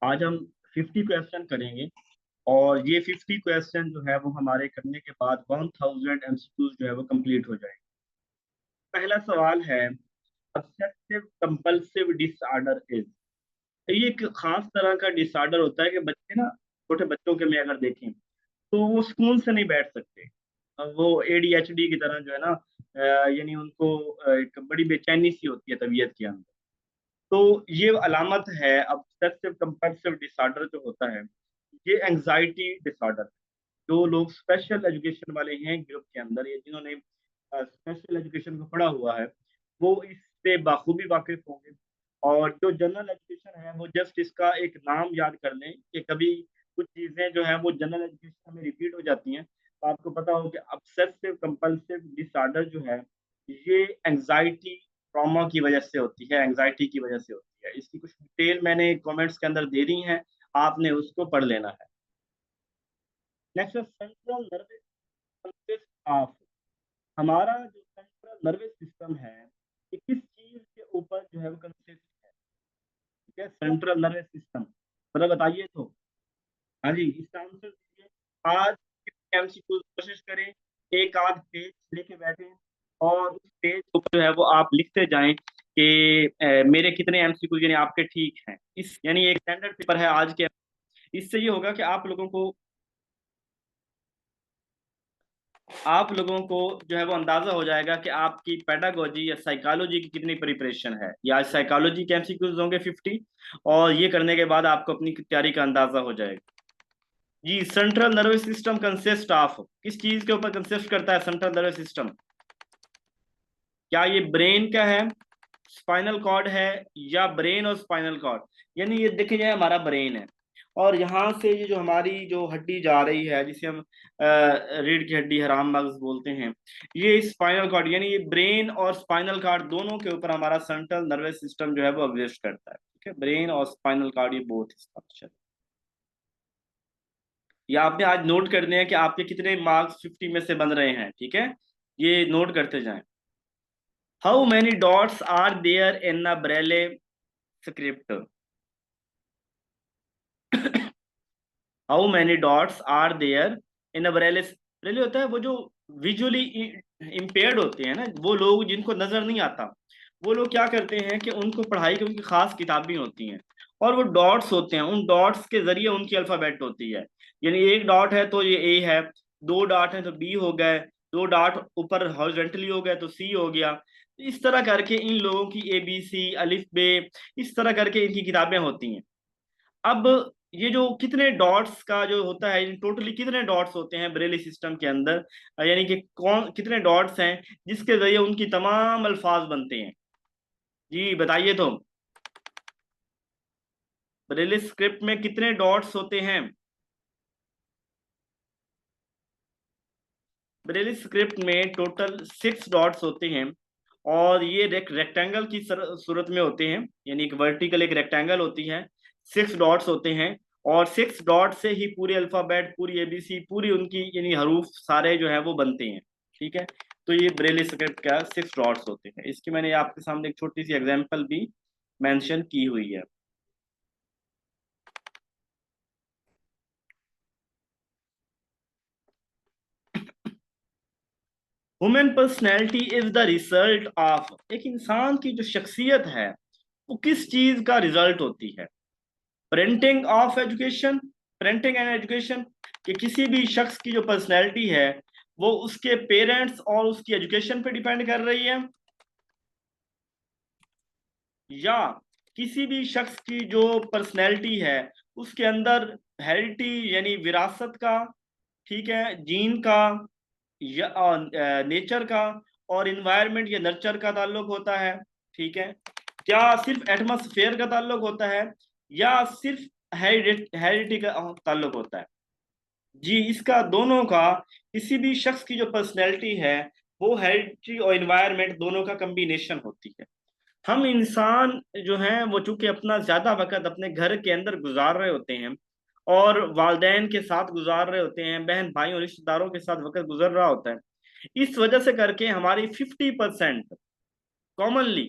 आज हम 50 क्वेश्चन करेंगे और ये 50 क्वेश्चन जो है वो हमारे करने के बाद 1000 MCQs जो है वो कंप्लीट हो जाएंगे। पहला सवाल है, ऑब्सेसिव कंपल्सिव डिसऑर्डर इज। ये एक खास तरह का डिसऑर्डर होता है कि बच्चे ना, छोटे बच्चों के में अगर देखें तो वो सुकून से नहीं बैठ सकते। वो ADHD की तरह जो है ना, यानी उनको एक बड़ी बेचैनी सी होती है तबीयत के अंदर। तो ये अलामत है ऑब्सेसिव कंपल्सिव डिसऑर्डर जो होता है, ये एंजाइटी डिसऑर्डर। जो लोग स्पेशल एजुकेशन वाले हैं ग्रुप के अंदर, या जिन्होंने स्पेशल एजुकेशन को पढ़ा हुआ है, वो इससे बाखूबी वाकिफ होंगे। और जो जनरल एजुकेशन है वो जस्ट इसका एक नाम याद कर लें कि कभी कुछ चीजें जो है वो जनरल एजुकेशन में रिपीट हो जाती हैं, तो आपको पता हो कि ऑब्सेसिव कंपल्सिव डिसऑर्डर जो है ये एंजाइटी ट्रॉमा की वजह से होती है, एंजाइटी की वजह से होती है। इसकी कुछ डिटेल मैंने कमेंट्स के अंदर दे दी हैं, आपने उसको पढ़ लेना है। नेक्स्ट है सेंट्रल नर्वस कंसिस्ट ऑफ। हमारा जो सेंट्रल नर्वस सिस्टम है ये किस चीज के ऊपर जो है वो कंसिस्ट है? ठीक है, सेंट्रल नर्वस सिस्टम मतलब बताइए तो। हाँ जी, इसका आंसर दीजिए। आज MCQ कोशिश करें, एक आध पेज लेके बैठे और उस पेज के ऊपर जो है वो आप लिखते जाएं कि मेरे कितने MCQ यानी आपके ठीक हैं। इस यानी एक स्टैंडर्ड पेपर है आज के। इससे ये होगा कि आप लोगों को जो है वो अंदाजा हो जाएगा कि आपकी पेडागोजी या साइकोलॉजी की कितनी प्रिपरेशन है। या साइकोलॉजी के MCQs होंगे 50, और ये करने के बाद आपको अपनी तैयारी का अंदाजा हो जाएगा। जी, central nervous system consist of, किस चीज के ऊपर कंसिस्ट करता है सेंट्रल नर्वस सिस्टम? क्या ये ब्रेन का है, स्पाइनल कॉर्ड है, या ब्रेन और स्पाइनल कॉर्ड? यानी ये देखिए जाए हमारा ब्रेन है, और यहाँ से ये जो हमारी जो हड्डी जा रही है जिसे हम रीढ़ की हड्डी हराम मगज बोलते हैं, ये स्पाइनल कॉर्ड यानी ये ब्रेन और स्पाइनल कॉर्ड दोनों के ऊपर हमारा सेंट्रल नर्वस सिस्टम जो है वो एग्जिस्ट करता है। ठीक है, ब्रेन और स्पाइनल कॉर्ड ये बोथ स्ट्रक्चर। ये आपने आज नोट करने हैं कि आपके कितने मार्क्स 50 में से बन रहे हैं। ठीक है, ये नोट करते जाएं। How many dots are there in a braille script? How many dots are there in a braille? Braille होता है वो जो विजुअली इम्पेयर्ड होते हैं ना, वो लोग जिनको नजर नहीं आता, वो लोग क्या करते हैं कि उनको पढ़ाई की उनकी खास किताबें होती हैं, और वो डॉट्स होते हैं, उन डॉट्स के जरिए उनकी अल्फाबेट होती है। यानी एक डॉट है तो ये ए है, दो डॉट है तो बी हो गए, दो डॉट ऊपर हॉरिजॉन्टली हो गए तो सी हो गया। इस तरह करके इन लोगों की ABC अलिफ बे, इस तरह करके इनकी किताबें होती हैं। अब ये जो कितने डॉट्स का जो होता है, टोटली कितने डॉट्स होते हैं ब्रेली सिस्टम के अंदर, यानी कि कौन कितने डॉट्स हैं जिसके जरिए उनकी तमाम अल्फाज बनते हैं? जी बताइए तो, ब्रेली स्क्रिप्ट में कितने डॉट्स होते हैं? ब्रेली स्क्रिप्ट में टोटल 6 डॉट्स होते हैं, और ये रेक्टेंगल की सूरत में होते हैं, यानी एक वर्टिकल एक रेक्टेंगल होती है, 6 डॉट्स होते हैं, और 6 डॉट से ही पूरे अल्फाबेट, पूरी ABC, पूरी उनकी यानी हरूफ सारे जो है वो बनते हैं। ठीक है, तो ये ब्रेली स्क्रिप्ट का 6 डॉट्स होते हैं। इसकी मैंने आपके सामने एक छोटी सी एग्जाम्पल भी मेंशन की हुई है। Human personality is the result of, एक इंसान की जो शख्सियत है वो किस चीज का रिजल्ट होती है? Printing of education, printing and education, कि किसी भी शख्स की जो पर्सनैलिटी है वो उसके पेरेंट्स और उसकी एजुकेशन पे डिपेंड कर रही है, या किसी भी शख्स की जो पर्सनैलिटी है उसके अंदर हेरिडिटी यानी विरासत का, ठीक है, जीन का, या नेचर का, और इन्वायरमेंट या नर्चर का ताल्लुक होता है? ठीक है, क्या सिर्फ एटमॉस्फेयर का ताल्लुक होता है, या सिर्फ हेरिडिटी का ताल्लुक होता है? जी, इसका दोनों का, किसी भी शख्स की जो पर्सनैलिटी है वो हेरिडिटी और इन्वायरमेंट दोनों का कम्बिनेशन होती है। हम इंसान जो हैं वो चूंकि अपना ज्यादा वक्त अपने घर के अंदर गुजार रहे होते हैं, और वालदेन के साथ गुजार रहे होते हैं, बहन भाई और रिश्तेदारों के साथ वक्त गुजर रहा होता है, इस वजह से करके हमारी 50%, कॉमनली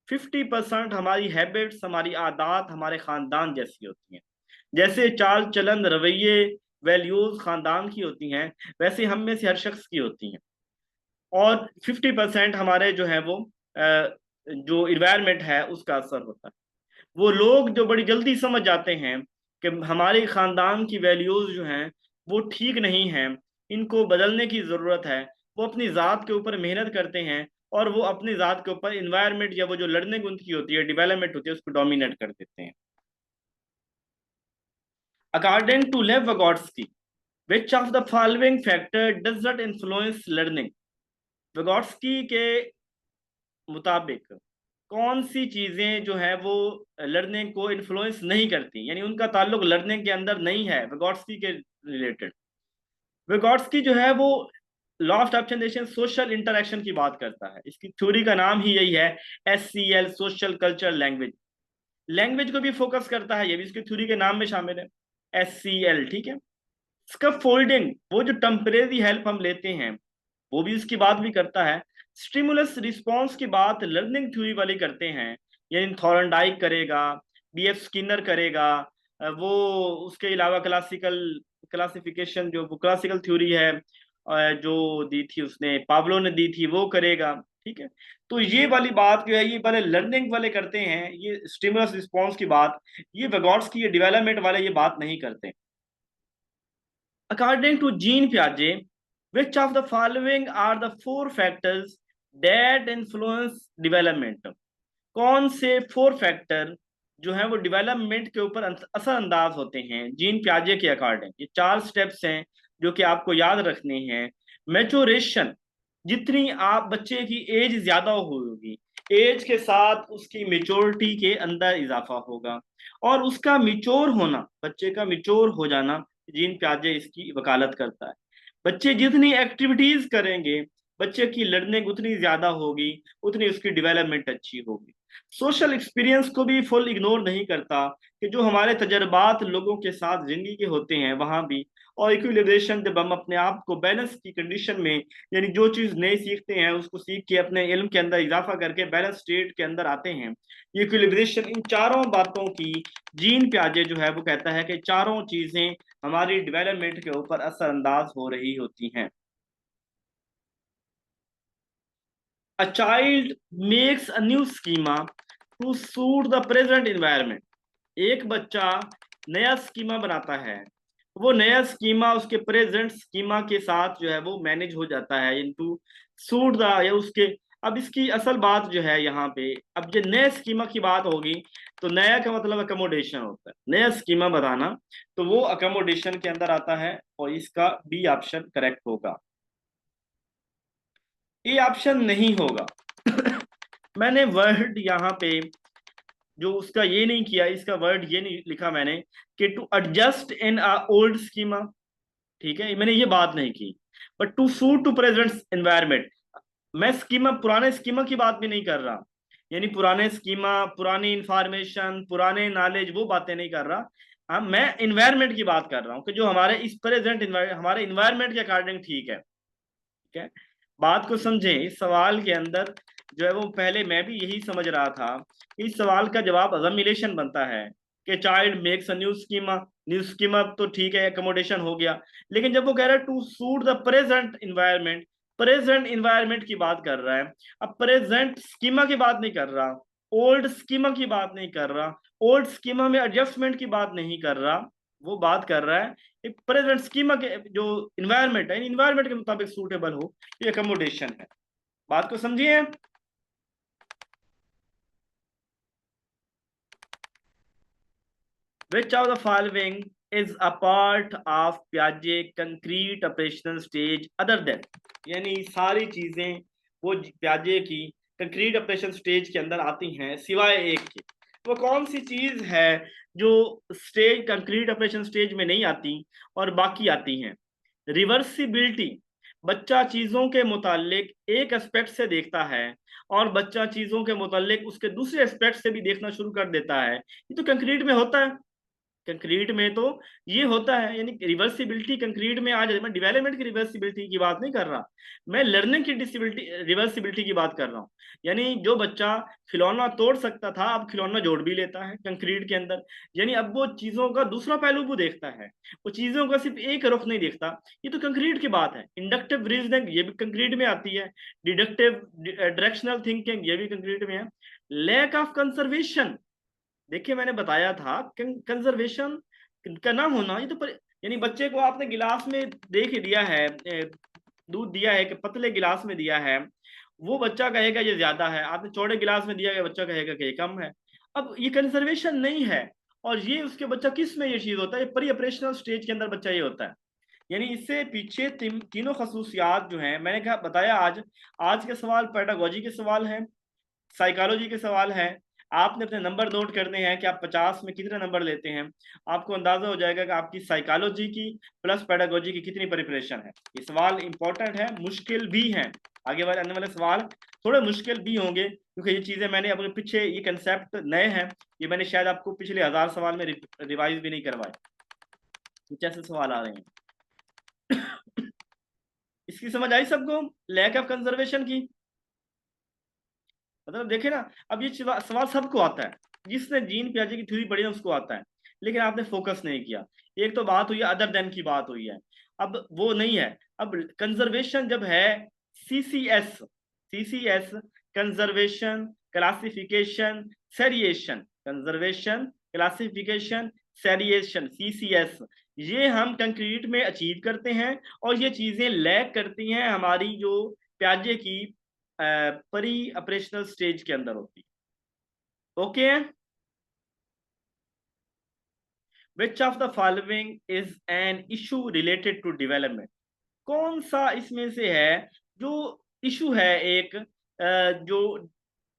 50% हमारी हैबिट्स, हमारी आदत हमारे खानदान जैसी होती हैं। जैसे चाल चलन, रवैये, वैल्यूज खानदान की होती हैं, वैसे हम में से हर शख्स की होती हैं। और 50% हमारे जो है वो जो इन्वायरमेंट है उसका असर होता है। वो लोग जो बड़ी जल्दी समझ जाते हैं कि हमारे खानदान की वैल्यूज जो हैं वो ठीक नहीं हैं, इनको बदलने की ज़रूरत है, वो अपनी ज़ात के ऊपर मेहनत करते हैं और वो अपनी ज़ात के ऊपर इन्वायरमेंट या वो जो लर्निंग उनकी होती है, डेवलपमेंट होती है, उसको डोमिनेट कर देते हैं। According to Lev Vygotsky, which of the following factor does not influence learning? Vygotsky के मुताबिक कौन सी चीजें जो है वो लर्निंग को इन्फ्लुएंस नहीं करती, यानी उनका ताल्लुक लर्निंग के अंदर नहीं है, विगोट्स्की के रिलेटेड। विगोट्स्की जो है वो law of observation social interaction की बात करता है। इसकी थ्योरी का नाम ही यही है, SCL, social culture language. Language को भी फोकस करता है, ये भी इसकी थ्योरी के नाम में शामिल है, SCL, ठीक है। स्कैफोल्डिंग, वो जो टेम्परेरी हेल्प हम लेते हैं, वो भी इसकी बात भी करता है। स्टिमुलस रिस्पॉन्स की बात लर्निंग थ्योरी वाले करते हैं, यानी थॉर्नडाइक करेगा, BF स्किनर करेगा, वो उसके अलावा क्लासिकल क्लासिफिकेशन जो क्लासिकल थ्योरी है जो दी थी उसने, पाब्लो ने दी थी, वो करेगा, ठीक है। तो ये वाली बात जो है ये वाले लर्निंग वाले करते हैं, ये स्टिमुलस रिस्पॉन्स की बात, ये वेगॉट्स की ये डेवलपमेंट वाले ये बात नहीं करते। According to Jean Piaget, which of the following are the four factors that influence development? कौन से फोर फैक्टर जो है वो डेवलपमेंट के ऊपर असरअंदाज होते हैं जीन प्याजे के अकॉर्डिंग? ये 4 स्टेप्स हैं जो कि आपको याद रखने हैं। मैच्योरेशन, जितनी आप बच्चे की एज ज्यादा होगी, एज के साथ उसकी मेच्योरिटी के अंदर इजाफा होगा, और उसका मिच्योर होना, बच्चे का मिच्योर हो जाना, जीन प्याजे इसकी वकालत करता है। बच्चे जितनी एक्टिविटीज करेंगे, बच्चे की लर्निंग उतनी ज्यादा होगी, उतनी उसकी डेवलपमेंट अच्छी होगी। सोशल एक्सपीरियंस को भी फुल इग्नोर नहीं करता कि जो हमारे तजर्बात लोगों के साथ जिंदगी के होते हैं वहां भी। और इक्विलिब्रेशन, जब हम अपने आप को बैलेंस की कंडीशन में, यानी जो चीज नई सीखते हैं उसको सीख के अपने इल्म के अंदर इजाफा करके बैलेंस स्टेट के अंदर आते हैं, इक्विलिब्रेशन, इन चारों बातों की जीन प्याजे जो है वो कहता है कि चारों चीजें हमारी डेवलपमेंट के ऊपर असरअंदाज हो रही होती हैं। A child makes a new schema to suit the present environment. एक बच्चा नया स्कीमा बनाता है, वो नया स्कीमा उसके प्रेजेंट स्कीमा के साथ जो है वो मैनेज हो जाता है, इनटू सूट द, या उसके। अब इसकी असल बात जो है यहाँ पे, अब जो नए स्कीमा की बात होगी तो नया का मतलब अकोमोडेशन होता है, नया स्कीमा बताना, तो वो अकोमोडेशन के अंदर आता है, और इसका बी ऑप्शन करेक्ट होगा। ए ऑप्शन नहीं होगा। मैंने वर्ड यहाँ पे जो उसका ये नहीं किया, इसका वर्ड ये नहीं लिखा मैंने कि to adjust in a old schema, ठीक है, मैंने ये बात नहीं की। But to suit to present environment, मैं स्कीमा, पुराने स्कीमा की बात भी नहीं कर रहा, यानी पुराने स्कीमा, पुरानी इंफॉर्मेशन, पुराने नॉलेज, वो बातें नहीं कर रहा। हाँ, मैं इन्वायरमेंट की बात कर रहा हूँ कि जो हमारे इस प्रेजेंट हमारे इन्वायरमेंट के अकॉर्डिंग ठीक है, ठीक है। बात को समझें, इस सवाल के अंदर जो है वो, पहले मैं भी यही समझ रहा था, इस सवाल का जवाब अजमिलेशन बनता है कि child makes a new schema, new schema तो ठीक है, एकोमोडेशन हो गया। लेकिन जब वो कह रहा है to suit the present environment, present environment की बात कर रहा है, अब प्रेजेंट स्कीमा की बात नहीं कर रहा, ओल्ड स्कीमा की बात नहीं कर रहा, ओल्ड स्कीमा में एडजस्टमेंट की बात नहीं कर रहा, वो बात कर रहा है एक प्रेजेंट स्कीमा के जो इन्वायरमेंट है, इन्वायरमेंट के मुताबिक सूटेबल हो, ये अकोमोडेशन है। बात को समझिए। Which of the following is a part of Piaget concrete operational stage other than, यानी सारी चीजें वो प्याजे की कंक्रीट ऑपरेशन स्टेज के अंदर आती हैं सिवाय एक के। वो कौन सी चीज है जो स्टेज कंक्रीट ऑपरेशन स्टेज में नहीं आती और बाकी आती हैं? रिवर्सिबिलिटी, बच्चा चीजों के मुतालिक एक एस्पेक्ट से देखता है और बच्चा चीजों के मुतालिक उसके दूसरे एस्पेक्ट से भी देखना शुरू कर देता है, ये तो कंक्रीट में होता है। कंक्रीट में तो ये होता है, यानी रिवर्सिबिलिटी कंक्रीट में आ जाती। मैं डेवलपमेंट की रिवर्सिबिलिटी की बात नहीं कर रहा, मैं लर्निंग की डिसेबिलिटी रिवर्सिबिलिटी की बात कर रहा हूँ। यानी जो बच्चा खिलौना तोड़ सकता था, अब खिलौना जोड़ भी लेता है कंक्रीट के अंदर। यानी अब वो चीजों का दूसरा पहलू वो देखता है, वो चीजों का सिर्फ एक रुख नहीं देखता। ये तो कंक्रीट की बात है। इंडक्टिव रीजनिंग ये भी कंक्रीट में आती है। डिडक्टिव डायरेक्शनल थिंकिंग ये भी कंक्रीट में है। लैक ऑफ कंजर्वेशन, देखिए मैंने बताया था कंजर्वेशन का ना होना, ये तो यानी बच्चे को आपने गिलास में देख ही दिया है, दूध दिया है कि पतले गिलास में दिया है, वो बच्चा कहेगा ये ज्यादा है। आपने चौड़े गिलास में दिया है, बच्चा कहेगा कि ये कम है। अब ये कंजर्वेशन नहीं है। और ये उसके बच्चा किस में ये चीज होता है, प्री ऑपरेशनल स्टेज के अंदर बच्चा ये होता है। यानी इससे पीछे तीनों खसूसियात जो हैं मैंने कहा बताया। आज के सवाल पेडागोजी के सवाल हैं, साइकोलॉजी के सवाल हैं। आपने अपने नंबर नोट करने हैं कि आप 50 में कितने नंबर लेते हैं। आपको अंदाजा हो जाएगा कि आपकी साइकोलॉजी की प्लस पेडागोजी की कितनी प्रिपरेशन है। ये सवाल इंपॉर्टेंट है, मुश्किल भी हैं। आगे वाले आने वाले सवाल थोड़े मुश्किल भी होंगे, क्योंकि ये चीजें मैंने अपने पीछे, ये कंसेप्ट नए हैं, ये मैंने शायद आपको पिछले 1000 सवाल में रिवाइज भी नहीं करवाए। कुछ ऐसे सवाल आ रहे हैं। इसकी समझ आई सबको, लैक ऑफ कंजर्वेशन की? मतलब देखे ना, अब ये सवाल सबको आता है, जिसने जीन पियाजे की थ्योरी पढ़ी है उसको आता है, लेकिन आपने फोकस नहीं किया। एक तो बात हुई है, अदर देन की बात हुई है, अब वो नहीं है। अब कंजर्वेशन जब है, CCS, CCS conservation classification seriation, conservation classification seriation, CCS, ये हम कंक्रीट में अचीव करते हैं। और ये चीजें लैक करती हैं हमारी जो प्याजे की परी ऑपरेशनल स्टेज के अंदर होती है। Okay, which of the following is an issue related to development? कौन सा इसमें से है जो इशू है एक, जो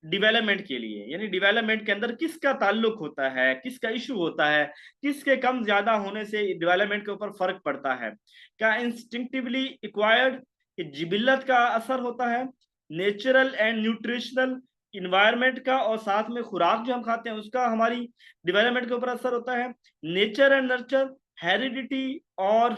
डेवलपमेंट के लिए, यानी डेवलपमेंट के अंदर किसका ताल्लुक होता है, किसका इशू होता है, किसके कम ज्यादा होने से डेवलपमेंट के ऊपर फर्क पड़ता है? क्या इंस्टिंक्टिवली एक्वायर्ड, कि जिबिल्लत का असर होता है, नेचुरल एंड न्यूट्रिशनल इन्वायरमेंट का, और साथ में खुराक जो हम खाते हैं उसका हमारी डेवलपमेंट के ऊपर असर होता है, नेचर एंड नर्चर, हेरिडिटी और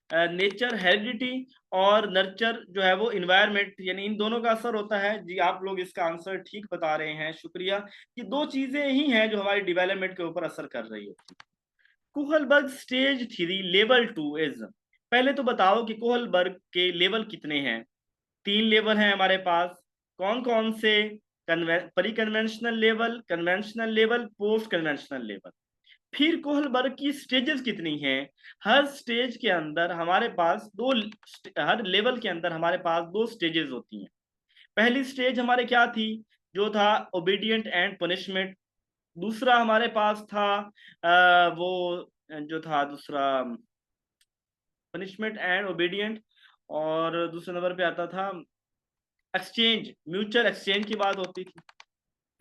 नेचर हेरिडिटी, और नर्चर जो है वो इन्वायरमेंट, यानी इन दोनों का असर होता है। जी आप लोग इसका आंसर ठीक बता रहे हैं, शुक्रिया। कि दो चीजें ही हैं जो हमारी डेवलपमेंट के ऊपर असर कर रही होती है। कुहलबर्ग स्टेज थ्री लेवल 2 इज, पहले तो बताओ कि कुहलबर्ग के लेवल कितने हैं? 3 लेवल हैं हमारे पास। कौन कौन से? परी conventional level, conventional level, post conventional level. फिर कोहलबर्ग की स्टेजेस कितनी हैं? हर स्टेज के अंदर हमारे पास दो, हर लेवल के अंदर हमारे पास 2 स्टेजेस होती हैं। पहली स्टेज हमारे क्या थी, जो था ओबीडियंट एंड पनिशमेंट। दूसरा हमारे पास था वो जो था दूसरा पनिशमेंट एंड ओबीडियंट, और दूसरे नंबर पे आता था एक्सचेंज, म्यूचुअल एक्सचेंज की बात होती थी।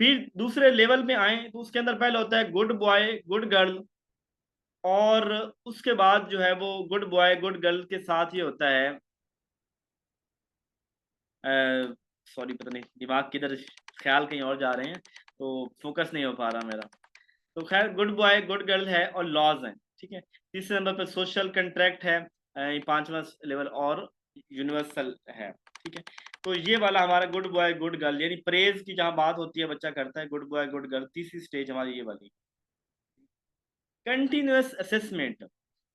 फिर दूसरे लेवल में आए तो उसके अंदर पहले होता है गुड बॉय गुड गर्ल, और उसके बाद जो है वो गुड बॉय गुड गर्ल के साथ ही होता है, सॉरी पता नहीं दिमाग किधर, ख्याल कहीं और जा रहे हैं तो फोकस नहीं हो पा रहा मेरा। तो खैर गुड बॉय गुड गर्ल है और लॉज हैं, ठीक है। तीसरे नंबर पर सोशल कंट्रैक्ट है, ये 5वां लेवल, और यूनिवर्सल है, ठीक है। तो ये वाला हमारा गुड बॉय गुड गर्ल, यानी प्रेज की जहां बात होती है बच्चा करता है गुड बॉय गुड गर्ल, तीसरी स्टेज हमारी ये वाली। कंटिन्यूअस असेसमेंट,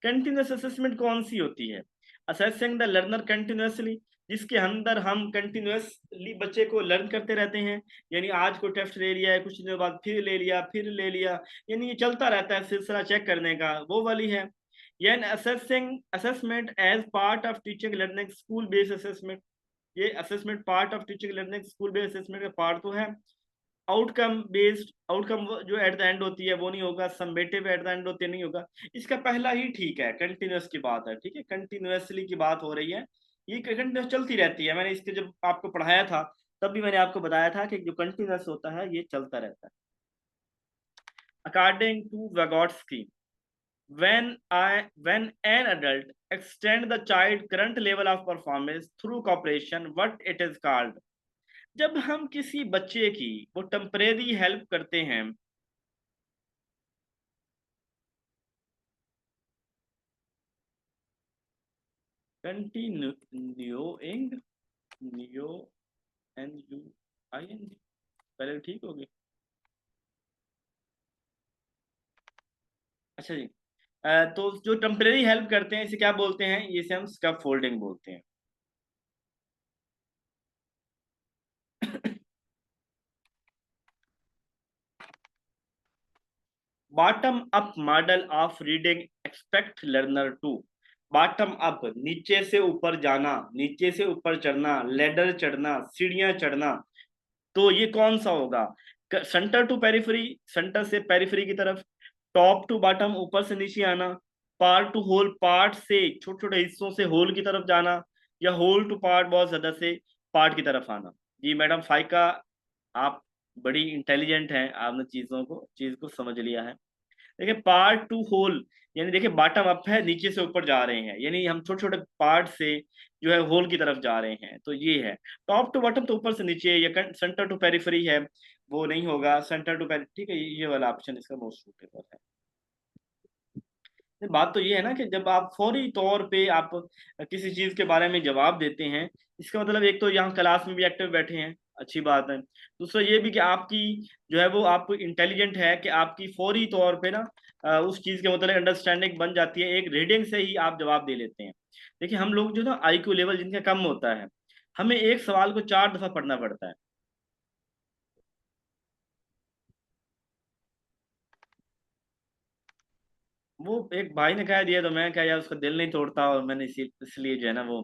कंटिन्यूअस असेसमेंट कौन सी होती है? असेसिंग द लर्नर कंटिन्यूअसली, जिसके अंदर हम कंटिन्यूअसली बच्चे को लर्न करते रहते हैं। यानी आज को टेस्ट ले लिया है, कुछ दिनों बाद फिर ले लिया, फिर ले लिया, यानी ये चलता रहता है सिलसिला चेक करने का, वो वाली है। यानी assessing assessment as part of teaching learning school based assessment, ये assessment part of teaching learning school based assessment का पार्ट तो है। आउटकम बेस्ड, आउटकम जो एट द एंड होती है वो नहीं होगा, समेटिव एट द एंड होती है नहीं होगा। इसका पहला ही ठीक है, कंटिन्यूअस की बात है, ठीक है, कंटिन्यूअसली की बात हो रही है, ये कंटिन्यूअस चलती रहती है। मैंने इसके जब आपको पढ़ाया था तब भी मैंने आपको बताया था कि जो कंटिन्यूअस होता है ये चलता रहता है। According to Vygotsky, when an adult extend the child current level of performance through cooperation, what it is called? जब हम किसी बच्चे की वो टेम्परेरी हेल्प करते हैं, कंटिन्यूइंग, न्यू NUING, पहले ठीक होगी। अच्छा जी, तो जो टेम्परेरी हेल्प करते हैं इसे क्या बोलते हैं? इसे हम स्कैप फोल्डिंग बोलते हैं। Bottom up model of reading expect learner to. Bottom up, नीचे से ऊपर जाना, नीचे से ऊपर चढ़ना, लेडर चढ़ना, सीढ़ियां चढ़ना। तो ये कौन सा होगा? सेंटर टू पेरिफेरी, सेंटर से पेरिफेरी की तरफ। टॉप टू बॉटम, ऊपर से नीचे आना। पार्ट टू होल, पार्ट से छोटे छोटे हिस्सों से होल की तरफ जाना। या होल टू पार्ट, बहुत ज्यादा से पार्ट की तरफ आना। जी मैडम फाइका, आप बड़ी इंटेलिजेंट हैं, आपने चीज को समझ लिया है। देखिए पार्ट टू होल, यानी देखिए बॉटम अप है, नीचे से ऊपर जा रहे हैं, यानी हम छोटे छोटे पार्ट से जो है होल की तरफ जा रहे हैं, तो ये है। टॉप टू बॉटम तो ऊपर से नीचे, या सेंटर टू पेरिफेरी है, वो नहीं होगा। सेंटर टू पेरिफेरी, ठीक है, ये वाला ऑप्शन इसका मोस्ट सूटेबल है। बात तो ये है ना कि जब आप फौरी तौर पे आप किसी चीज के बारे में जवाब देते हैं, इसका मतलब एक तो यहाँ क्लास में भी एक्टिव बैठे हैं, अच्छी बात है। दूसरा ये भी कि आपकी जो है वो आप इंटेलिजेंट है, कि आपकी फौरी तौर पे ना उस चीज के मतलब अंडरस्टैंडिंग बन जाती है, एक रीडिंग से ही आप जवाब दे लेते हैं। देखिए हम लोग जो ना IQ लेवल जिनका कम होता है, हमें एक सवाल को 4 दफा पढ़ना पड़ता है। वो एक भाई ने कह दिया तो मैं क्या यार, उसका दिल नहीं तोड़ता, और मैंने इसलिए जो है ना वो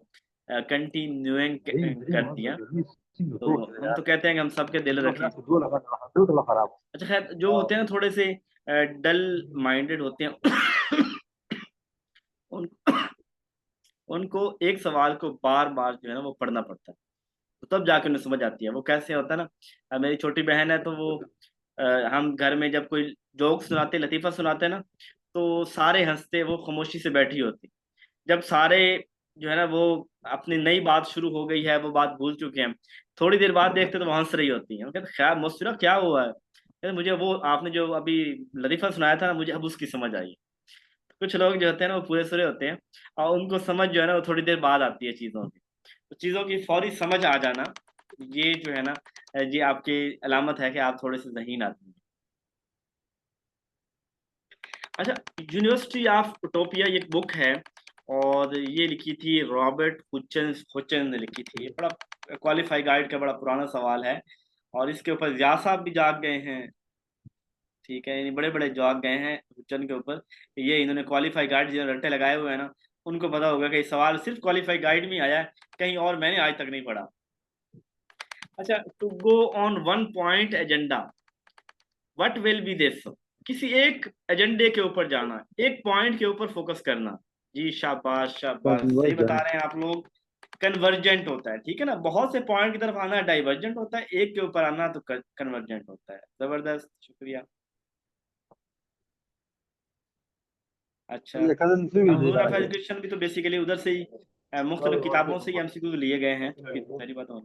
कंटिन्यूइंग कर दिया। तो हम तो कहते हैं कि हम सबके दिल रखें। अच्छा खैर, जो होते हैं ना थोड़े से डल माइंडेड होते हैं, उन, उनको एक सवाल को बार बार जो है ना वो पढ़ना पड़ता है, तो तब जाके उन्हें समझ आती है। वो कैसे होता है ना, मेरी छोटी बहन है, तो वो हम घर में जब कोई जोक सुनाते, लतीफा सुनाते हैं ना, तो सारे हंसते, वो खामोशी से बैठी होती। जब सारे जो है ना वो अपनी नई बात शुरू हो गई है, वो बात भूल चुके हैं, थोड़ी देर बाद देखते तो वो हंस रही होती है। हम कहते खैर मुस्कुरा, क्या हुआ है? कहते, मुझे वो आपने जो अभी लतीफा सुनाया था ना, मुझे अब उसकी समझ आई। कुछ लोग जो होते हैं ना वो पूरे सुरे होते हैं, और उनको समझ जो है ना वो थोड़ी देर बाद आती है चीज़ों की। तो चीज़ों की फौरी समझ आ जाना, ये जो है ना, ये आपकी अलामत है कि आप थोड़े से ज़हीन आदमी हैं। अच्छा, यूनिवर्सिटी ऑफ उटोपिया ये एक बुक है, और ये लिखी थी रॉबर्ट हुचन, हुचन ने लिखी थी। ये बड़ा क्वालिफाई गाइड का बड़ा पुराना सवाल है, और इसके ऊपर व्यास साहब भी जाग गए हैं। ठीक है, यानी बड़े बड़े जाग गए हैं हुचन के ऊपर। ये इन्होंने क्वालिफाई गाइड जो रट्टे लगाए हुए हैं ना, उनको पता होगा कि ये सवाल सिर्फ क्वालिफाई गाइड में आया है, कहीं और मैंने आज तक नहीं पढ़ा। अच्छा, to go on one point agenda, what will be this? किसी एक एजेंडे के ऊपर जाना, एक पॉइंट के ऊपर फोकस करना। जी शाबाश शाबाश, सही बता रहे हैं आप लोग। कन्वर्जेंट होता है, ठीक है ना, बहुत से पॉइंट की तरफ आना डाइवर्जेंट होता है, एक के ऊपर आना तो कन्वर्जेंट होता है। जबरदस्त, शुक्रिया। अच्छा, हजूर ऑफ एजुकेशन भी तो बेसिकली उधर से ही मुख्तलिफ किताबों से ही MCQ लिए गए हैं, पहली बात हो।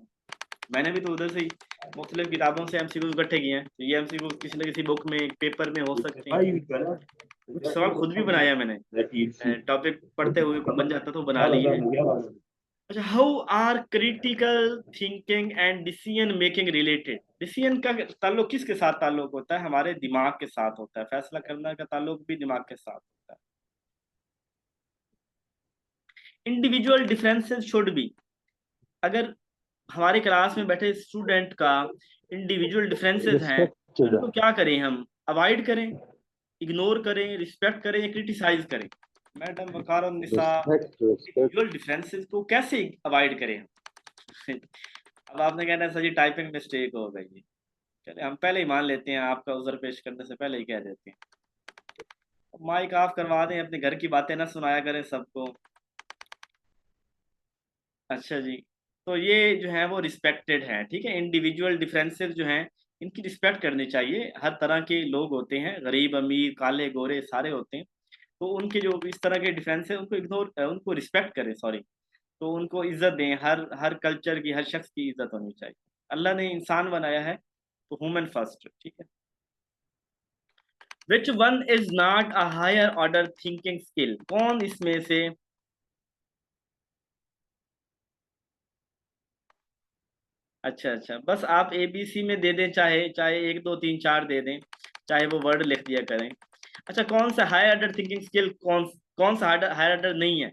मैंने भी तो उधर से ही मुख्तलिफ किताबों से MCQ इकट्ठे किए हैं, तो ये MCQ किसी न किसी बुक में, पेपर में हो सकते हैं। कुछ सवाल खुद भी बनाया मैंने, टॉपिक पढ़ते हुए बन जाता तो बना लिए हैं। अच्छा, how are critical thinking and decision making related? Decision का ताल्लुक किसके साथ ताल्लुक होता है? हमारे दिमाग के साथ होता है, फैसला करने का ताल्लुक भी दिमाग के साथ होता है। इंडिविजुअल डिफरेंसेस शुड बी, अगर हमारे क्लास में बैठे स्टूडेंट का इंडिविजुअल डिफरेंसेस हैं, तो क्या करें हम? अवॉइड करें, इग्नोर करें, रिस्पेक्ट करें, या क्रिटिसाइज करें? मैडम वकार निसा, इंडिविजुअल डिफरेंसेस को कैसे अवॉइड करें हम? अब आपने कहना है सर जी टाइपिंग मिस्टेक हो गई है। चले हम पहले ही मान लेते हैं, आपका उज़र पेश करने से पहले ही कह देते हैं। माइक ऑफ करवा दें, अपने घर की बातें ना सुनाया करें सबको। अच्छा जी, तो ये जो है वो रिस्पेक्टेड है, ठीक है। इंडिविजुअल डिफरेंसेस जो हैं, इनकी रिस्पेक्ट करनी चाहिए। हर तरह के लोग होते हैं, गरीब अमीर काले गोरे सारे होते हैं, तो उनके जो इस तरह के डिफरेंस है उनको इग्नोर, उनको रिस्पेक्ट करें, सॉरी, तो उनको इज्जत दें। हर हर कल्चर की, हर शख्स की इज्जत होनी चाहिए। अल्लाह ने इंसान बनाया है तो ह्यूमन फर्स्ट, ठीक है। Which one is not a higher order thinking skill? कौन इसमें से अच्छा अच्छा, बस आप ABC में दे दें, चाहे चाहे 1 2 3 4 दे दें, चाहे वो वर्ड लिख दिया करें। अच्छा, कौन सा हायर ऑर्डर थिंकिंग स्किल, कौन कौन सा हायर ऑर्डर नहीं है?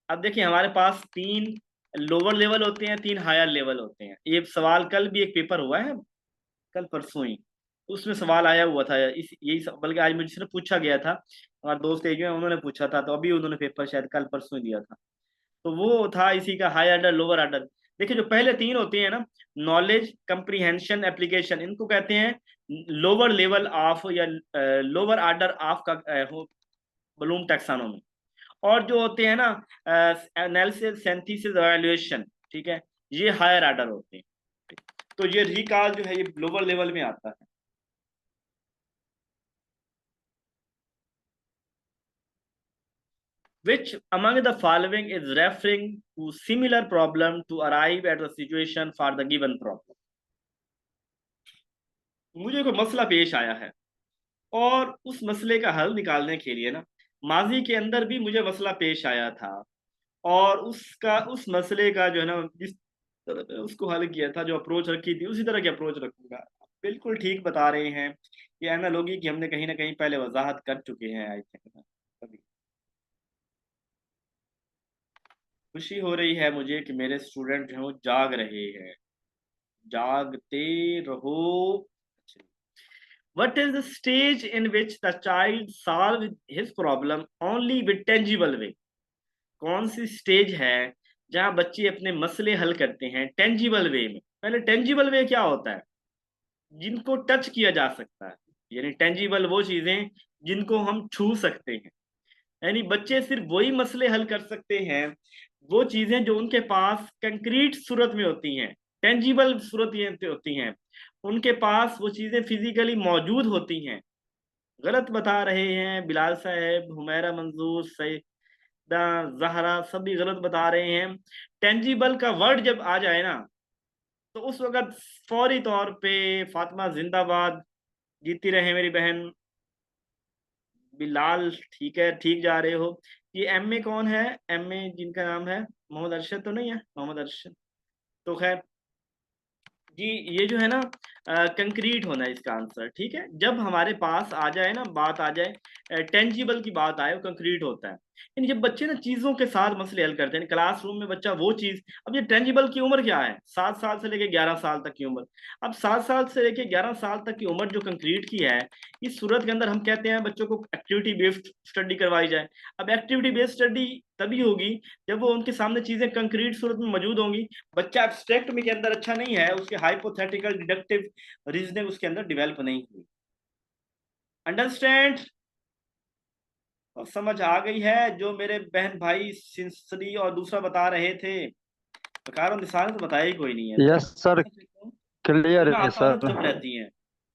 अब देखिए, हमारे पास 3 लोअर लेवल होते हैं, 3 हायर लेवल होते हैं। ये सवाल कल भी एक पेपर हुआ है, कल परसों ही, तो उसमें सवाल आया हुआ था इस यही बल्कि आज मुझसे पूछा गया था, हमारे दोस्त एक हैं उन्होंने पूछा था, तो अभी उन्होंने पेपर शायद कल परसों ही दिया था। तो वो था इसी का, हाई ऑर्डर लोअर ऑर्डर। देखिए जो पहले 3 होते हैं ना, नॉलेज, कंप्रीहेंशन, एप्लीकेशन, इनको कहते हैं लोअर लेवल ऑफ या लोअर ऑर्डर ऑफ का ब्लूम टैक्सोनॉमी। और जो होते हैं ना, एनालिसिस, सिंथेसिस, एवेल्युएशन, ठीक है, ये हायर ऑर्डर होते हैं। तो ये रिकॉल जो है ये लोअर लेवल में आता है। Which among the following is referring to similar problem to arrive at the situation for the given problem? मुझे कोई मसला पेश आया है, और उस मसले का हल निकालने के लिए ना, माजी के अंदर भी मुझे मसला पेश आया था, और उसका उस मसले का जो है ना, जिस तरह से उसको हल किया था, जो अप्रोच रखी थी, उसी तरह की अप्रोच रखूंगा। बिल्कुल ठीक बता रहे हैं। ये एनालॉजी की हमने कहीं ना कहीं पहले वजाहत कर चुके हैं, आई थिंक। कभी खुशी हो रही है मुझे कि मेरे स्टूडेंट जो हैं वो जाग रहे हैं, जागते रहो। What is the stage in which the child solve his problem only with tangible way? कौन सी स्टेज है जहां बच्चे अपने मसले हल करते हैं टेंजिबल वे में? पहले टेंजिबल वे क्या होता है? जिनको टच किया जा सकता है, यानी टेंजिबल वो चीजें जिनको हम छू सकते हैं। यानी बच्चे सिर्फ वही मसले हल कर सकते हैं, वो चीजें जो उनके पास कंक्रीट सूरत में होती हैं, टेंजिबल सूरत ये होती हैं, उनके पास वो चीजें फिजिकली मौजूद होती हैं। गलत बता रहे हैं बिलाल साहब, हुमैरा मंजूर, सईदा जहरा, सभी गलत बता रहे हैं। टेंजिबल का वर्ड जब आ जाए ना, तो उस वक्त फौरी तौर पे फातिमा जिंदाबाद, जीती रहे मेरी बहन। बिलाल ठीक है, ठीक जा रहे हो। ये MA कौन है? MA जिनका नाम है मोहम्मद अरशद तो नहीं है? मोहम्मद अरशद तो खैर जी, ये जो है ना, कंक्रीट होना है इसका आंसर। ठीक है, जब हमारे पास आ जाए ना, बात आ जाए टेंजिबल की बात आए, वो कंक्रीट होता है। यानी जब बच्चे ना चीजों के साथ मसले हल करते हैं क्लासरूम में, बच्चा वो चीज, अब ये टेंजिबल की उम्र क्या है? 7 साल से लेके 11 साल तक की उम्र। अब 7 साल से लेके 11 साल तक की उम्र जो कंक्रीट की है, इस सूरत के अंदर हम कहते हैं बच्चों को एक्टिविटी बेस्ड स्टडी करवाई जाए। अब एक्टिविटी बेस्ड स्टडी तभी होगी जब वो उनके सामने चीजें कंक्रीट सूरत में मौजूद होंगी। बच्चा एब्स्ट्रैक्ट में के अंदर अच्छा नहीं है, उसके हाइपोथेटिकल डिडक्टिव रीजनिंग उसके अंदर डेवलप नहीं हुई। अंडरस्टैंड? और समझ आ गई है जो मेरे बहन भाई सिंसरी और दूसरा बता रहे थे? बकार और निशान तो बताया ही कोई नहीं है, तो मैं यस सर, जब क्लियर मैं है आता हूँ ना सर। चुप रहती हैं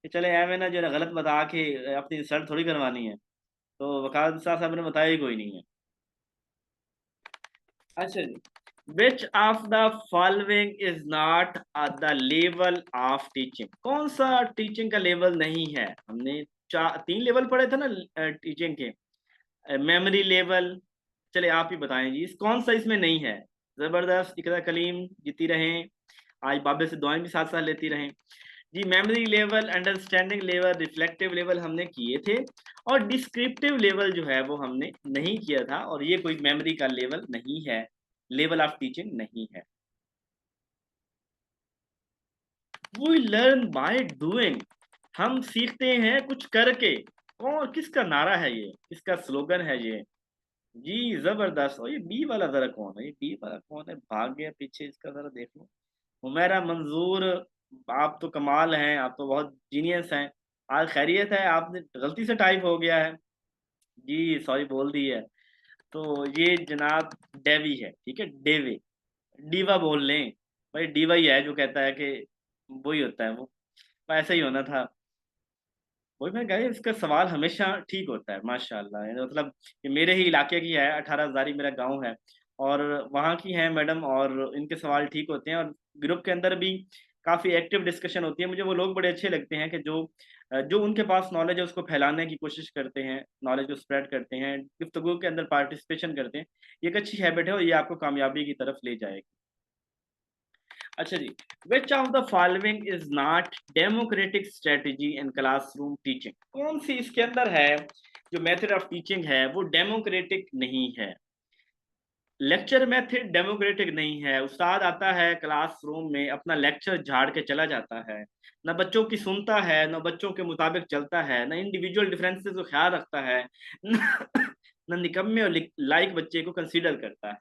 कि चले एम ना जो है ना गलत बता के अपनी इंसल्ट थोड़ी करवानी है। तो वकार साहब ने बताया ही कोई नहीं है। अच्छा जी, which of the following is not at the level of teaching? कौन सा टीचिंग का लेवल नहीं है? हमने 3 लेवल पढ़े थे ना टीचिंग के। मेमोरी लेवल, चले आप ही बताएं जी, इस कौन सा इसमें नहीं है? जबरदस्त, इकरा कलीम जीती रहें, आज बाबे से दुआएं भी साथ साथ लेती रहें जी। Memory level, understanding level, reflective level हमने किए थे, और डिस्क्रिप्टिव लेवल जो है वो हमने नहीं किया था, और ये कोई मेमोरी का लेवल नहीं है, लेवल ऑफ टीचिंग नहीं है। वी लर्न बाय डूइंग, हम सीखते हैं कुछ करके। कौन, किसका नारा है ये, किसका स्लोगन है ये? जी जबरदस्त। और ये बी वाला जरा कौन है? ये बी वाला कौन है? भाग गया पीछे, इसका जरा देख लो। हुमैरा मंजूर, आप तो कमाल हैं, आप तो बहुत जीनियस हैं। आज खैरियत है? आपने गलती से टाइप हो गया है जी, सॉरी बोल दी है। तो ये जनाब डेवी है, ठीक है, डेवी। डीवा बोल लें, भाई डीवा ही है जो कहता है कि वही होता है वो, ऐसा ही होना था। वही मैं कहा, इसका सवाल हमेशा ठीक होता है माशाल्लाह। यानी मतलब ये मेरे ही इलाके की है, 18 हज़ारी मेरा गांव है, और वहाँ की है मैडम, और इनके सवाल ठीक होते हैं, और ग्रुप के अंदर भी काफ़ी एक्टिव डिस्कशन होती है। मुझे वो लोग बड़े अच्छे लगते हैं कि जो जो उनके पास नॉलेज है उसको फैलाने की कोशिश करते हैं, नॉलेज को स्प्रेड करते हैं, गुफ्तगू के अंदर पार्टिसिपेशन करते हैं। ये एक अच्छी हैबिट है, और ये आपको कामयाबी की तरफ ले जाएगी। अच्छा जी, which of the following is not democratic strategy in classroom teaching? कौन सी इसके अंदर है जो मेथड ऑफ टीचिंग है वो डेमोक्रेटिक नहीं है? लेक्चर मेथड डेमोक्रेटिक नहीं है। उस्ताद आता है क्लासरूम में, अपना लेक्चर झाड़ के चला जाता है, ना बच्चों की सुनता है, ना बच्चों के मुताबिक चलता है, ना इंडिविजुअल डिफरेंसेस को ख्याल रखता है, ना निकम्मे और लाइक बच्चे को कंसीडर करता है।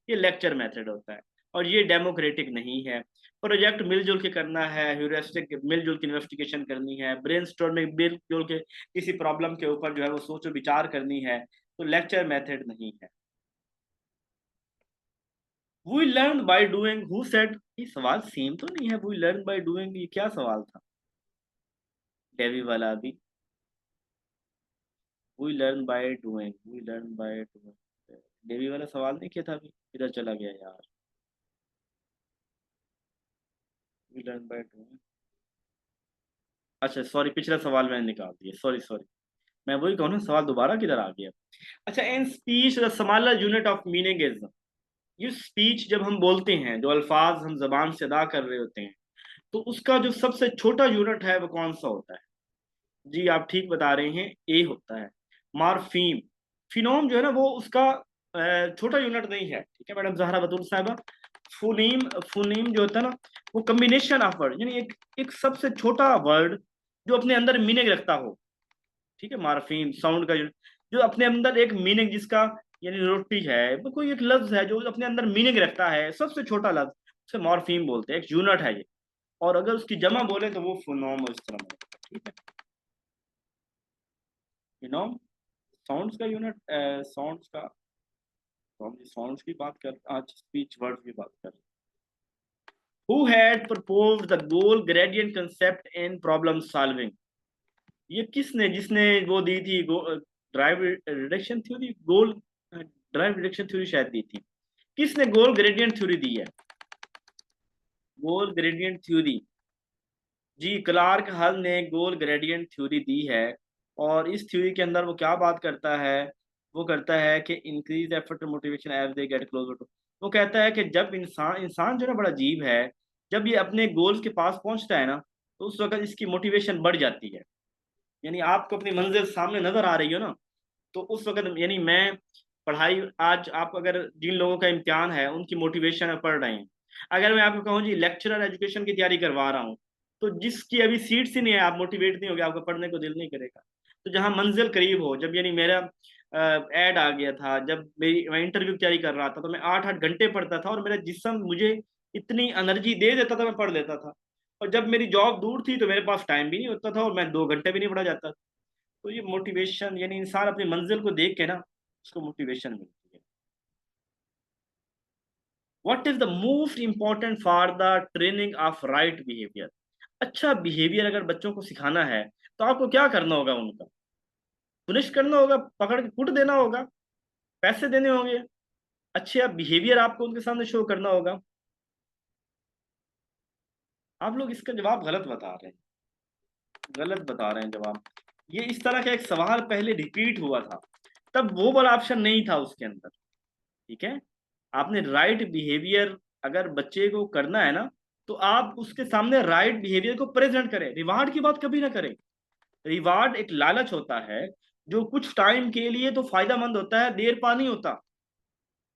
ये लेक्चर मेथड होता है और ये डेमोक्रेटिक नहीं है। प्रोजेक्ट मिलजुल के करना है, ह्यूरिस्टिक मिलजुल की इन्वेस्टिगेशन करनी है, ब्रेनस्टॉर्मिंग मिलजुल के किसी प्रॉब्लम के ऊपर जो है वो सोचो विचार करनी है, तो लेक्चर मेथड नहीं है। We learn by doing, who said? ये सवाल सेम तो नहीं है, वी लर्न बाय डूइंग, ये क्या सवाल था? डेवी वाला भी, we learn by doing, we learn by doing, Dewey वाला सवाल नहीं किया था अभी, इधर चला गया यार। वी लर्न बाय डूइंग, अच्छा सॉरी, पिछला सवाल मैंने निकाल दिया, सॉरी सॉरी। मैं वही कहूँ ना, सवाल दोबारा किधर आ गया? अच्छा, in speech the smaller unit of meaning is, ये स्पीच जब हम बोलते हैं, जो अल्फाज हम जबान से अदा कर रहे होते हैं, तो उसका जो सबसे छोटा यूनिट है वो कौन सा होता है? जी आप ठीक बता रहे हैं, ए होता है। मार्फीम, फिनोम जो है ना वो उसका छोटा यूनिट नहीं है, ठीक है मैडम जहरा बतूल साहबा। फुनीम, फुनीम जो होता है ना, वो कम्बिनेशन ऑफ वर्ड, यानी एक सबसे छोटा वर्ड जो अपने अंदर मीनिंग रखता हो, ठीक है। मार्फीम साउंड का यूनिट, जो अपने अंदर एक मीनिंग, जिसका यानी रोटी है, वो कोई एक लफ्ज है जो अपने अंदर मीनिंग रखता है, सबसे छोटा लफ्ज, उसे मॉर्फीम बोलते हैं, एक यूनिट है ये। और अगर उसकी जमा बोले तो वो फोनोम, इस तरह बोलते हैं, ठीक है। फिनोम साउंड्स का यूनिट, साउंड्स का, तो हम साउंड्स की बात कर, आज स्पीच वर्ड्स की बात कर। Who had proposed the goal gradient concept in problem solving? ये किसने, जिसने वो दी थी, ड्राइव रिडक्शन थ्योरी, गोल ड्राइव रिडक्शन थ्योरी शायद दी थी। किसने गोल ग्रेडियंट थ्योरी दी है? गोल ग्रेडियंट थ्योरी, जी क्लार्क हल ने गोल ग्रेडियंट थ्योरी दी है। और इस थ्योरी के अंदर वो क्या बात करता है? वो करता है कि increase effort motivation as they get closer to, वो कहता है कि जब इंसान, इंसान जो है ना बड़ा अजीब है, जब ये अपने गोल्स के पास पहुंचता है ना, तो उस वक्त इसकी मोटिवेशन बढ़ जाती है। यानी आपको अपनी मंजिल सामने नजर आ रही हो ना, तो उस वक्त, यानी मैं पढ़ाई, आज आप अगर जिन लोगों का इम्तिहान है उनकी मोटिवेशन में पढ़ रहे हैं, अगर मैं आपको कहूँ जी लेक्चरर एजुकेशन की तैयारी करवा रहा हूँ, तो जिसकी अभी सीट्स ही नहीं है, आप मोटिवेट नहीं होगे, आपको पढ़ने को दिल नहीं करेगा। तो जहाँ मंजिल करीब हो, जब यानी मेरा ऐड आ गया था, जब मेरी मैं इंटरव्यू की तैयारी कर रहा था, तो मैं 8 8 घंटे पढ़ता था और मेरा जिस्म मुझे इतनी एनर्जी दे देता था, मैं पढ़ लेता था। और जब मेरी जॉब दूर थी तो मेरे पास टाइम भी नहीं होता था और मैं 2 घंटे भी नहीं पढ़ा जाता। तो ये मोटिवेशन, यानी इंसान अपनी मंजिल को देख के ना, उसको मोटिवेशन मिलती है। What is the most important for the training of right behaviour? अच्छा बिहेवियर अगर बच्चों को सिखाना है, तो आपको क्या करना होगा? उनका पुनिश करना होगा, पकड़ के कूट देना होगा, पैसे देने होंगे? अच्छे बिहेवियर आपको उनके सामने शो करना होगा। आप लोग इसका जवाब गलत बता रहे हैं, गलत बता रहे हैं जवाब। ये इस तरह का एक सवाल पहले रिपीट हुआ था, तब वो वाला ऑप्शन नहीं था उसके अंदर, ठीक है। आपने राइट बिहेवियर अगर बच्चे को करना है ना, तो आप उसके सामने राइट बिहेवियर को प्रेजेंट करें, रिवार्ड की बात कभी ना करें। रिवार्ड एक लालच होता है, जो कुछ टाइम के लिए तो फायदा मंद होता है, देर पा नहीं होता,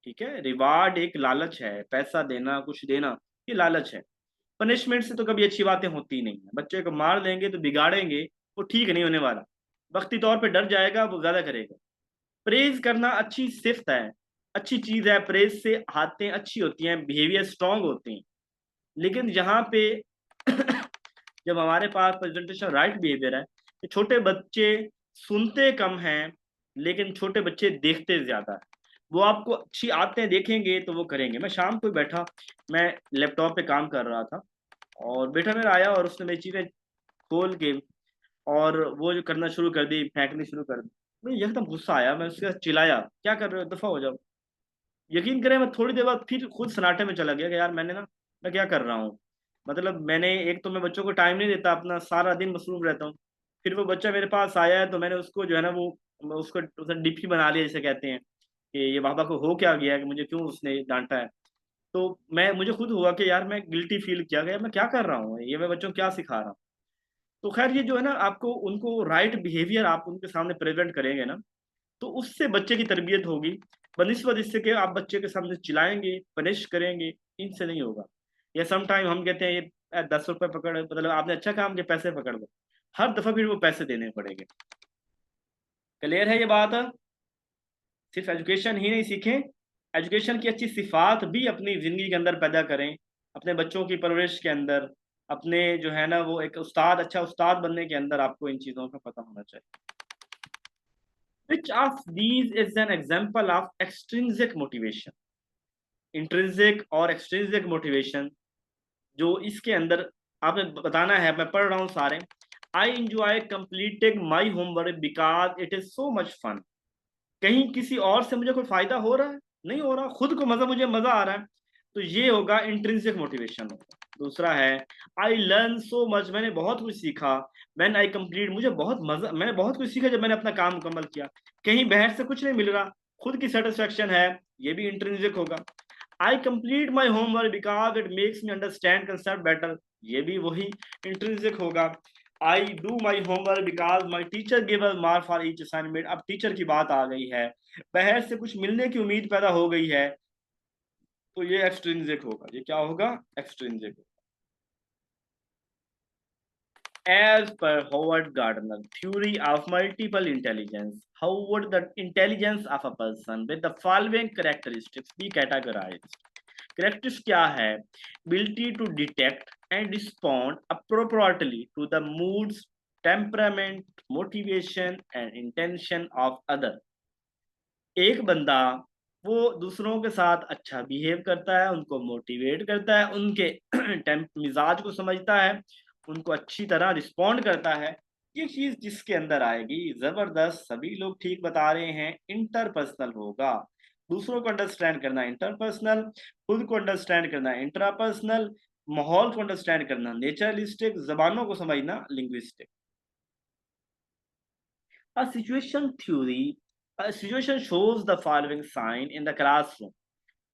ठीक है। रिवार्ड एक लालच है, पैसा देना, कुछ देना, ये लालच है। पनिशमेंट से तो कभी अच्छी बातें होती ही नहीं है। बच्चे को मार देंगे तो बिगाड़ेंगे, वो ठीक नहीं होने वाला, वक्ती तौर पे डर जाएगा, वो ज्यादा करेगा। प्रेज करना अच्छी सिफ्त है, अच्छी चीज है, प्रेज से आदतें अच्छी होती हैं, बिहेवियर स्ट्रांग होते हैं। लेकिन जहाँ पे जब हमारे पास प्रेजेंटेशन राइट बिहेवियर है, तो छोटे बच्चे सुनते कम हैं, लेकिन छोटे बच्चे देखते ज्यादा है। वो आपको अच्छी आदतें देखेंगे तो वो करेंगे। मैं शाम को बैठा, मैं लैपटॉप पे काम कर रहा था, और बेटा मेरा आया और उसने मेरी चीजें खोल के और वो जो करना शुरू कर दी, फेंकनी शुरू कर दी। मुझे एकदम गुस्सा आया, मैं उसके साथ चिल्लाया, क्या कर रहे हो, दफा हो जाओ। यकीन करें, मैं थोड़ी देर बाद फिर खुद सन्नाटे में चला गया कि यार मैंने ना, मैं क्या कर रहा हूँ। मतलब मैंने, एक तो मैं बच्चों को टाइम नहीं देता, अपना सारा दिन मसरूफ रहता हूँ। फिर वो बच्चा मेरे पास आया है तो मैंने उसको जो है ना वो, उसको उसने डिप्टी बना लिया, जैसे कहते हैं कि ये बाबा को हो क्या गया कि मुझे क्यों उसने डांटा है। तो मुझे खुद हुआ कि यार मैं गिल्टी फील किया गया, मैं क्या कर रहा हूँ, ये मैं बच्चों को क्या सिखा रहा हूँ। तो खैर ये जो है ना, आपको उनको राइट बिहेवियर आप उनके सामने प्रेजेंट करेंगे ना, तो उससे बच्चे की तरबियत होगी। बनिस्बत इससे कि आप बच्चे के सामने चिल्लाएंगे, पनिश करेंगे, इनसे नहीं होगा। या सम टाइम हम कहते हैं ये 10 रुपए पकड़, मतलब आपने अच्छा काम किया, पैसे पकड़ लो, हर दफा फिर वो पैसे देने पड़ेंगे। क्लियर है ये बात? सिर्फ एजुकेशन ही नहीं सीखें, एजुकेशन की अच्छी सिफात भी अपनी जिंदगी के अंदर पैदा करें, अपने बच्चों की परवरिश के अंदर, अपने जो है ना वो एक उस्ताद, अच्छा उस्ताद बनने के अंदर आपको इन चीज़ों का पता होना चाहिए। Which of these is an example of extrinsic motivation? Intrinsic और एक्सट्रिंसिक मोटिवेशन जो इसके अंदर आपने बताना है, मैं पढ़ रहा हूँ सारे। I enjoy completing my homework because it is so much fun. कहीं किसी और से मुझे कोई फायदा हो रहा है? नहीं हो रहा, खुद को मजा, मुझे मजा आ रहा है, तो ये होगा इंट्रिंसिक मोटिवेशन होगा। दूसरा है आई लर्न सो मच, मैंने बहुत कुछ सीखा। मैन आई कंप्लीट, मुझे बहुत मजा, मैंने बहुत कुछ सीखा जब मैंने अपना काम मुकम्मल किया। कहीं बहस से कुछ नहीं मिल रहा, खुद की सेटिस्फेक्शन है, ये भी इंट्रिंसिक होगा। आई complete my homework because it makes me understand concept better, ये भी वही इंट्रिंसिक होगा। I do my homework because my teacher give us mark for each assignment, अब टीचर की बात आ गई है, बाहर से कुछ मिलने की उम्मीद पैदा हो गई है, तो ये एक्सट्रिंसिक होगा। ये क्या होगा? Extrinsic. As per Howard Gardner theory of multiple intelligence, how would the intelligence of a person with the following characteristics be categorized? Characteristics क्या है? Ability to detect and respond appropriately to the moods, temperament, motivation and intention of other. एक बंदा वो दूसरों के साथ अच्छा behave करता है, उनको मोटिवेट करता है, उनके मिजाज को समझता है, उनको अच्छी तरह रिस्पॉन्ड करता है। ये चीज जिसके अंदर आएगी, जबरदस्त, सभी लोग ठीक बता रहे हैं, इंटरपर्सनल होगा। दूसरों को अंडरस्टैंड करना इंटरपर्सनल, खुद को अंडरस्टैंड करना इंट्रापर्सनल, माहौल को अंडरस्टैंड करना नेचरलिस्टिक, जबानों को समझना linguistic. A situation theory, a situation shows the following sign in the classroom.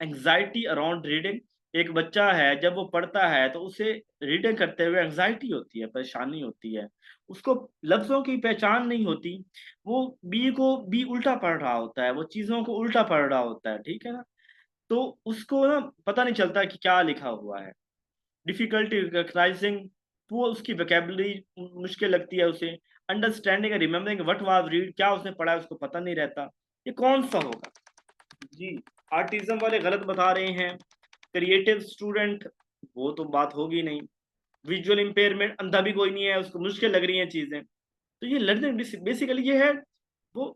Anxiety around reading, एक बच्चा है जब वो पढ़ता है तो उसे रीडिंग करते हुए एंजाइटी होती है, परेशानी होती है, उसको लफ्जों की पहचान नहीं होती, वो बी को बी उल्टा पढ़ रहा होता है, वो चीजों को उल्टा पढ़ रहा होता है, ठीक है ना। तो उसको ना पता नहीं चलता कि क्या लिखा हुआ है। डिफिकल्टी रिकग्नाइजिंग, वो उसकी वोकेबलरी मुश्किल लगती है उसे। Understanding remembering what was read, क्या उसने पढ़ा है उसको पता नहीं रहता। ये कौन सा होगा जी? आर्टिज्म वाले गलत बता रहे हैं। क्रिएटिव स्टूडेंट, वो तो बात होगी नहीं। विजुअल इंपेयरमेंट, अंधा भी कोई नहीं है, उसको मुश्किल लग रही हैं चीजें। तो ये लर्निंग बेसिकली ये है, वो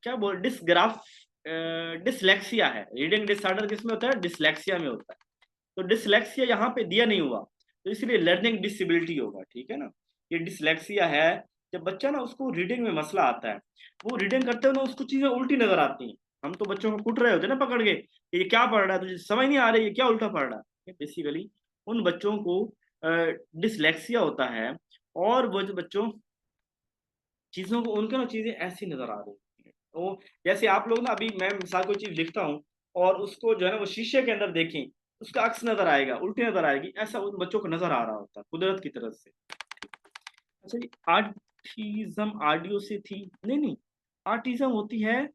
क्या बोल, डिसग्राफ, डिसलेक्सिया है। रीडिंग डिसऑर्डर किसमें होता है? डिसलेक्सिया में होता है। तो डिसलेक्सिया यहाँ पे दिया नहीं हुआ, तो इसलिए लर्निंग डिसेबिलिटी होगा, ठीक है ना। ये डिसलेक्सिया है, जब बच्चा ना उसको रीडिंग में मसला आता है, वो रीडिंग करते हुए ना उसको चीजें उल्टी नजर आती हैं। हम तो बच्चों को कुट रहे होते हैं ना पकड़ के, कि ये क्या पढ़ रहा है, तुझे समझ नहीं आ रही, ये क्या उल्टा पढ़ रहा है। बेसिकली उन बच्चों को डिसलेक्सिया होता है, और वो जो बच्चों चीजों को, उनके ना चीजें ऐसी नजर आ रही हैं। वो जैसे आप लोग ना, अभी मैं मिसाल कोई चीज लिखता हूँ और उसको जो है ना वो शीशे के अंदर देखें, उसका अक्स नजर आएगा, उल्टी नजर आएगी, ऐसा उन बच्चों को नजर आ रहा होता है कुदरत की तरफ से। अच्छा जी, आर्टिज्म आर्डियो से थी? नहीं नहीं, आर्टिज्म होती है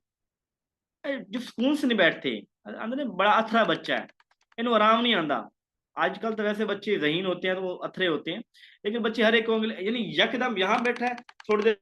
जो सुकून से नहीं बैठते, अंदर में बड़ा अथरा बच्चा है, इन्हें आराम नहीं आंदा। आजकल तो वैसे बच्चे ज़हीन होते हैं तो वो अथरे होते हैं, लेकिन बच्चे हर एक को यानी यकदम यहाँ बैठा है, थोड़ी देर